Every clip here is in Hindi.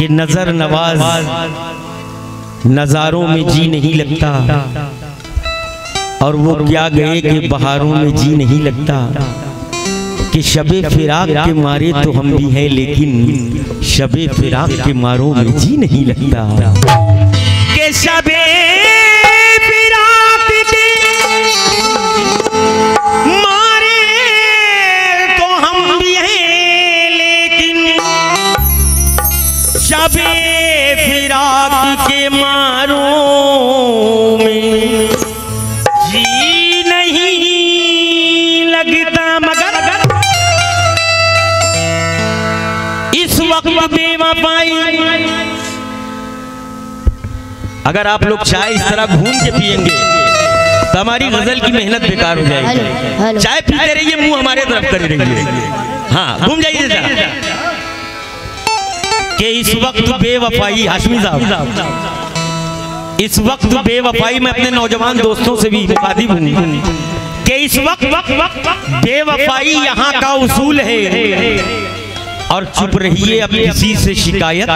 कि नजर नवाज नजारों में जी नहीं लगता, और वो क्या गए कि बहारों में जी नहीं लगता, कि शबे फिराक के मारे तो हम भी हैं लेकिन शबे फिराक के मारों में जी नहीं लगता। कि शबे फिराक के मारे तो हम भी हैं लेकिन शबे फिराक के मारों में जी नहीं लगता। मगर इस वक्त बेवफाई, अगर आप लोग चाय इस तरह घूम के पिएंगे तो हमारी गजल की मेहनत बेकार हो जाएगी। चाय पीते रहिए, मुंह हमारे तरफ कर रहिए। हाँ, घूम जाइए जरा। कि इस वक्त बेवफाई, हाशमी साहब, इस वक्त बेवफाई में अपने नौजवान दोस्तों से भी मुखातिब हूँ कि इस वक्त बेवफाई यहाँ का उसूल है, और चुप रहिए अब किसी से शिकायत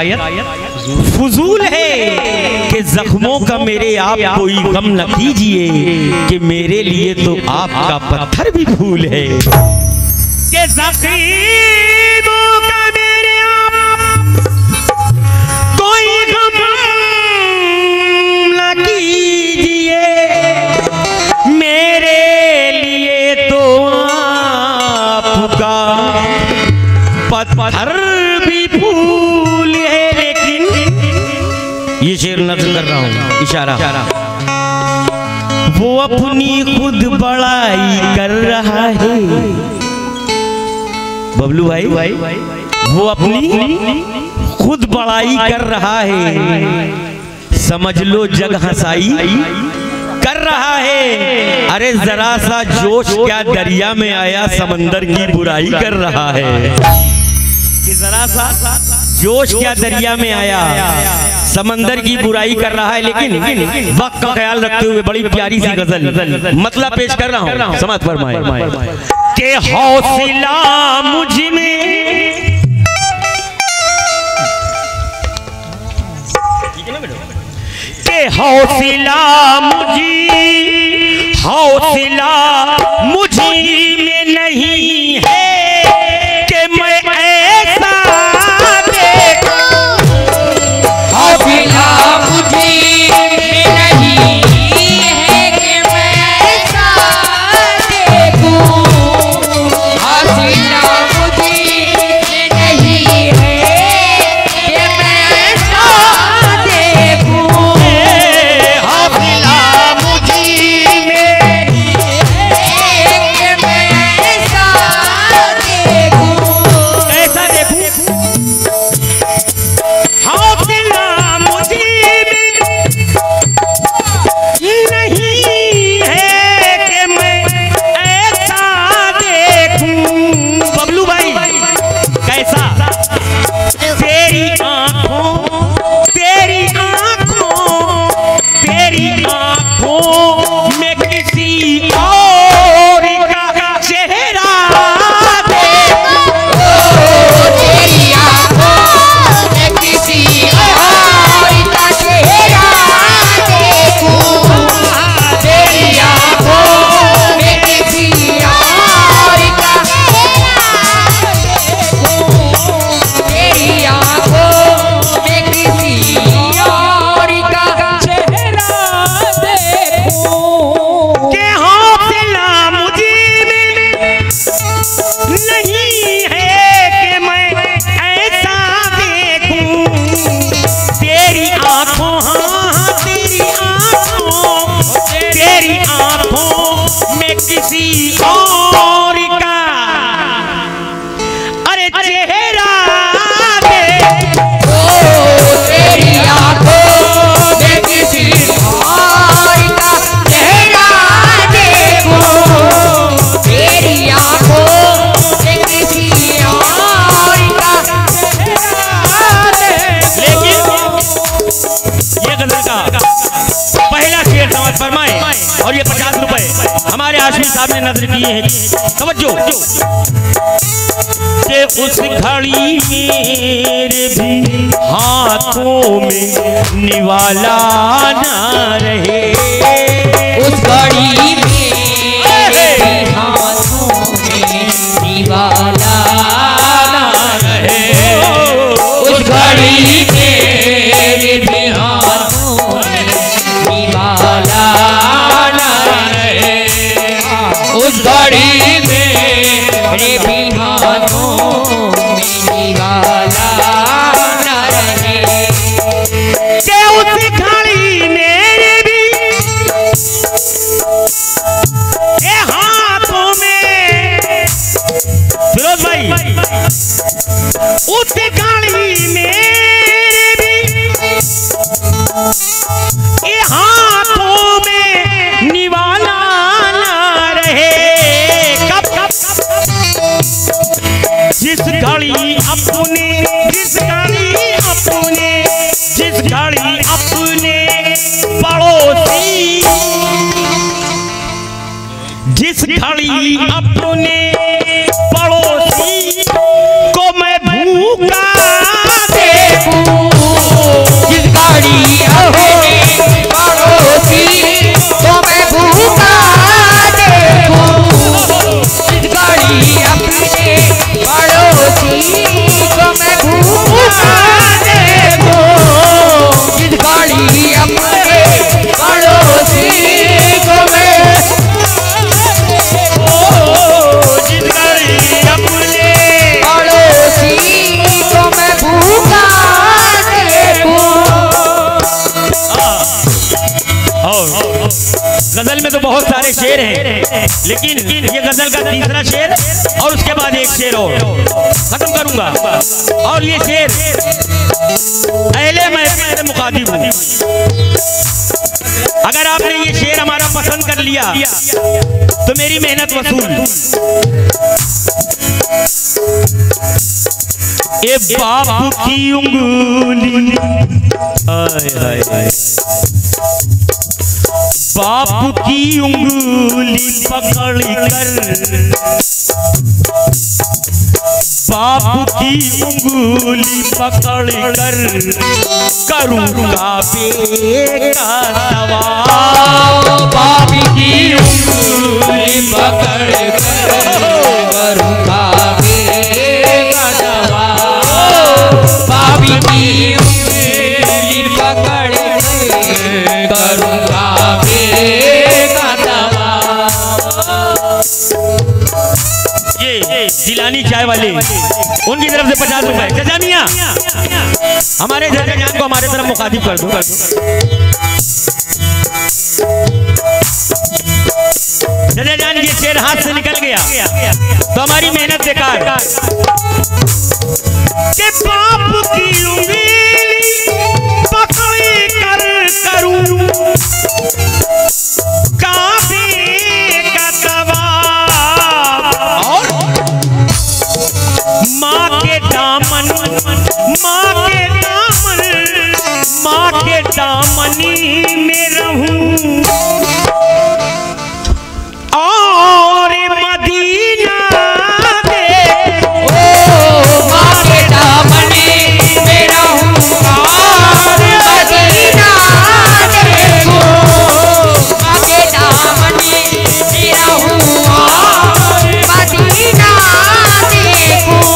फजूल है। कि जख्मों का मेरे आप कोई गम न कीजिए, कि मेरे लिए तो आपका पत्थर भी फूल है। कि जख्मों का मेरे आप कोई गम न कीजिए, मेरे लिए तो आपका पत्थर भी फूल है। लेकिन ये शेर नज़्म कर रहा हूँ, इशारा। वो अपनी खुद बड़ाई कर रहा है, बबलू भाई, वो अपनी खुद बड़ाई कर रहा है, समझ लो जग हंसाई कर रहा है। अरे जरा सा जोश क्या दरिया में आया, समंदर की बुराई कर रहा है। जरा सा जोश क्या दरिया में आया, समंदर की बुराई कर रहा है। लेकिन वक्त का ख्याल रखते हुए बड़ी प्यारी सी गजल मतलब पेश कर रहा हूँ, समझ फरमाए। के हौसला मुझ में, के हौसला मुझी में नहीं है कि मैं ऐसा देखूं। हौसला मुझी में नहीं है कि मैं ऐसा देखूं। हौसला मुझी में नहीं है कि मैं ऐसा देखूं। हौसला मुझी में और ये 50 रुपए हमारे हाशमी साहब ने नजर किए हैं। तवज्जो। कि उस घड़ी मेरे भी हाथों में निवाला ना रहे, उस घड़ी मेरे भी हाथों में निवाला ना रहे, उस घड़ी मेरे भी हाथों में निवाला ना रहे, उस घड़ी मेरे भी हाथों में निवाला ना रहे, कि उस घड़ी मेरे भी ए हाथों में, फिरोज भाई, उस घड़ी मेरे भी ए हाथों में निवाला ना रहे, कब जिस घड़ी अपने, जिस घड़ी अपने, जिस घड़ी अपने पड़ोसी, जिस घड़ी अपने पड़ोसी को मैं भूखा देखूं, जिस घड़ी अपने पड़ोसी को मैं भूखा देखूं, जिस घड़ी अपने पड़ोसी को मैं भूखा देखूं, जिस घड़ी अपने पड़ोसी को मैं जिस घड़ी अपने पड़ोसी को मैं भूखा देखूं। और गजल में तो बहुत सारे शेर हैं, लेकिन ये गजल का तीसरा शेर और उसके बाद एक शेर और खत्म करूंगा। और ये शेर अहले मैं मुखातिब हूं। अगर आपने ये शेर हमारा पसंद कर लिया तो मेरी मेहनत वसूल। ए बाप की उंगली, हाय हाय हाय, बाप की उंगली पकड़ कर, बाप की उंगली पकड़ कर करूँगा बेका सवाल, बाप की उंगली पकड़ कर करूँगा बेका सवाल, बाप की उंगली पकड़ कर करूँगा बेका सवाल। ये जिलानी चाय वाले, उनकी तरफ से 50 रुपए। चाचा मियां, हमारे चाचा जान को हमारे तरफ मुखातिब कर दो। चाचा जान ये शेर हाथ से निकल गया तो हमारी मेहनत बेकार। के बाप की उंगली पकड़ कर करूं काबे का तवाफ, और माँ के दामन, माँ के दामन, माँ के दामनी में रहूं और मदीना दे, माँ के दामनी में रहूं और मदीना देखूं, माँ के दामनी में रहूं और मदीना देखूं।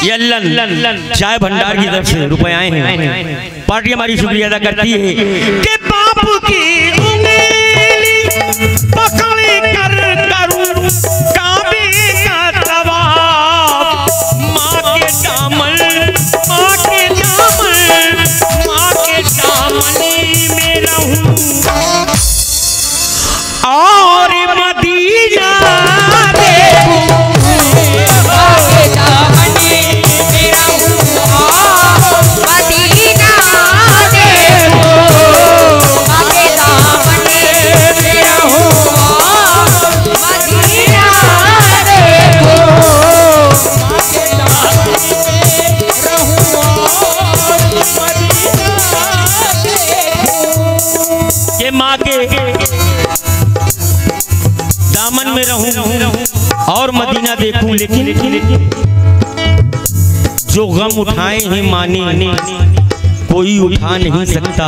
ये अल्लाह चाय भंडार की तरफ से रुपए आए हैं। पार्टी हमारी शुक्रिया अदा करती है कि बाप की उंगली पकड़ कर करूं काबे का तवाफ, माँ के दामन, माँ के दामन, माँ के दामनी में रहूं और मदीना देखूं, माँ के दामनी में रहूं और मदीना देखूं, माँ के दामनी में रहूं और मदीना देखूं, माँ के दामनी में रहूं और मदीना देखूं। ये माँ के दामन में रहूं और मदीना देखूं, लेकिन जो गम उठाए हैं माने कोई उठा नहीं सकता,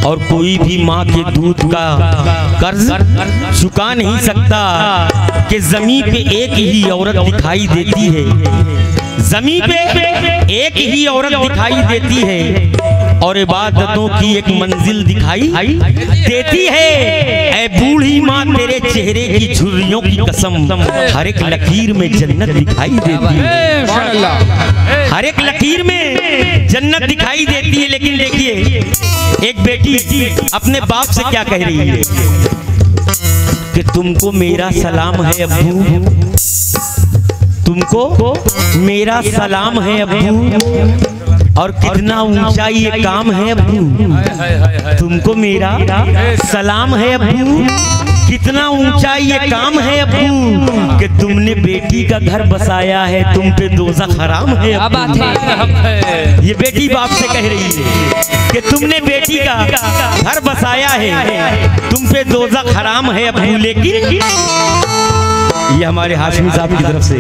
और कोई भी माँ के दूध का कर्ज चुका नहीं सकता। कि जमीन पे एक ही औरत दिखाई देती है, जमीन पे एक ही औरत दिखाई देती है, और इबादतों की एक मंजिल दिखाई देती है। ऐ बूढ़ी माँ तेरे चेहरे की झुर्रियों की कसम, हर एक लकीर में जन्नत दिखाई देती है, हर एक लकीर में जन्नत दिखाई देती है। लेकिन देखिए, एक बेटी अपने बाप से क्या कह रही है कि तुमको मेरा सलाम है अब्बू, तुमको मेरा सलाम है अब्बू, और कितना ऊंचा ये काम है अब्बू, तुमको मेरा सलाम है अब्बू, कितना ऊंचा ये काम है अब्बू, कि तुमने बेटी का घर बसाया है, तुम पे दोज़ख हराम है अब्बू। ये बेटी बाप से कह रही है कि तुमने बेटी का घर बसाया है, तुम पे दोज़ख हराम है अब्बू। लेकिन ये हमारे हाशमी साहब की तरफ से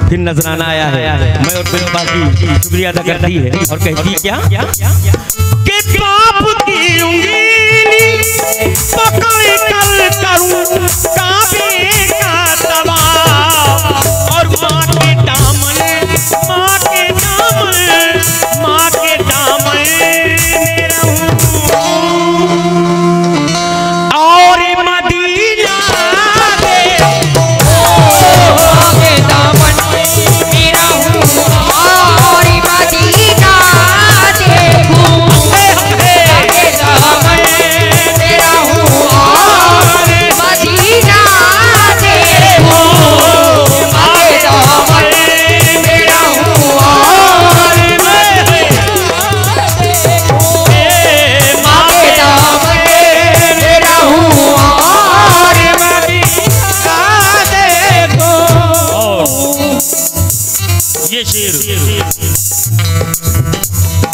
फिर नजराना आया है, मैं और बिल्बा की शुक्रिया अदा करती है और कहती है क्या कि बाप की उंगली पकड़ कर करूं काबे का तवाफ, और माँ के दामन, माँ के दामन, माँ के दामन में रहूं, और मदीना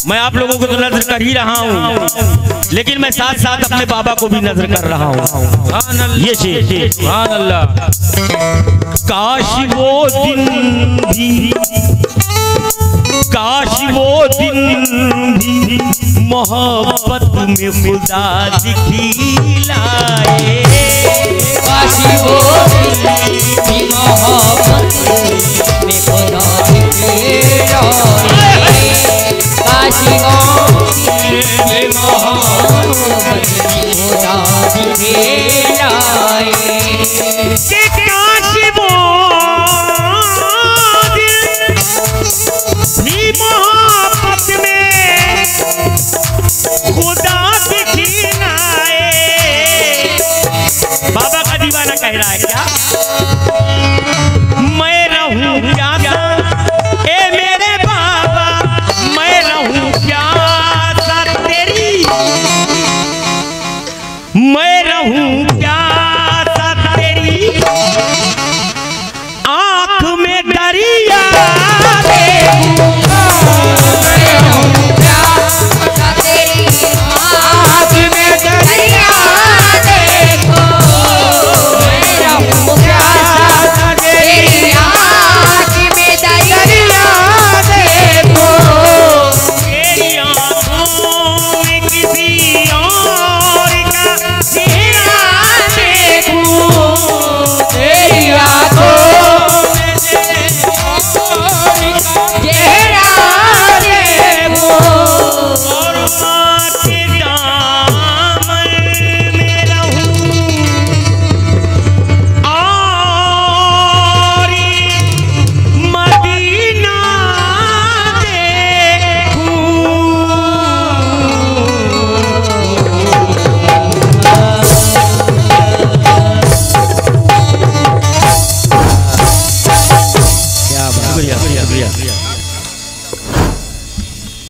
मैं आप लोगों को तो नजर कर ही रहा हूँ, लेकिन मैं साथ साथ अपने बाबा को भी नजर कर रहा हूँ। ये शेर, सुभान अल्लाह। काश वो दिन भी, काश वो दिन भी मोहब्बत में खुदा दिखलाए, काश वो दिन भी मोहब्बत में खुदा दिखलाए, काश वो दिन मोहब्बत में खुदा दिखलाए, कि काश वो दिन मोहब्बत में खुदा दिखलाए। बाबा का दीवाना कह रहा है क्या, मैं रहूं क्या ए मेरे बाबा, मैं रहूं क्या साथ तेरी, मैं रहूं